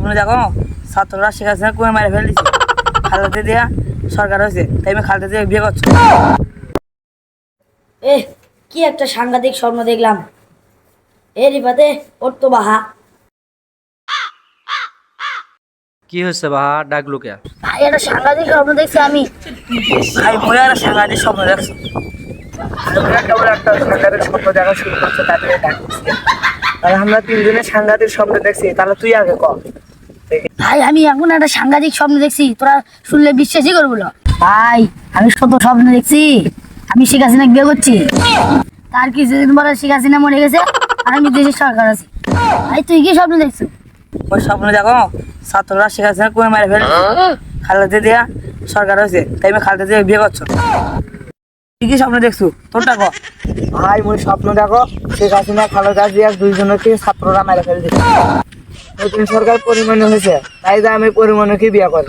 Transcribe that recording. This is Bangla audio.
স্বপ্ন দেখো ছাত্ররা শেখ হাসিনা কুয়ে মারে ফেলে দিচ্ছে, খালেদা দিয়া সরকার হয়েছে, তাই আমি খালেদা দিয়ে বিয়ে করছো। কি একটা সাংঘাতিক স্বপ্ন দেখলাম। রিপাতে ওর তো বাহা। কি হয়েছে বাহা, ডাকলু কে? ভাই একটা সাংঘাতিক স্বপ্ন দেখছি আমি। ভাই মই আর সাংঘাতিক স্বপ্ন দেখছো, কেবল একটা সাংঘাতিক স্বপ্ন দেখা শুরু করছো, তাদের ডাকছি। তাহলে আমরা তিনজনে সাংঘাতিক স্বপ্ন দেখছি, তাহলে তুই আগে কর। ভাই আমি এখন একটা সাংঘাতিক স্বপ্ন দেখছি, তোরা শুনলে বিশ্বাসই করবো না। ভাই আমি কত স্বপ্ন দেখছি, আমি শেখ হাসিনা বিয়ে করছি, তার কিছুদিন পরে শেখ হাসিনা মরে গেছে আর আমি দেশের সরকার আছি। ভাই তুই কি স্বপ্ন দেখছো? ওই স্বপ্ন দেখো ছাত্ররা শেখ হাসিনা কুয়ে মারে ফেলে দিচ্ছে, খালেদা দিয়া সরকার হয়েছে, তাই আমি খালেদা দিয়ে বিয়ে করছো। তুই কি স্বপ্ন দেখছো তোরটা কর। ভাই মই স্বপ্ন দেখো শেখ হাসিনা খালেদা জিয়া দুইজনকে ছাত্ররা মেরে ফেলে দিচ্ছে, নতুন সরকার পরিমাণে হয়েছে, তাই যে আমি পরিমাণকে বিয়ে করি।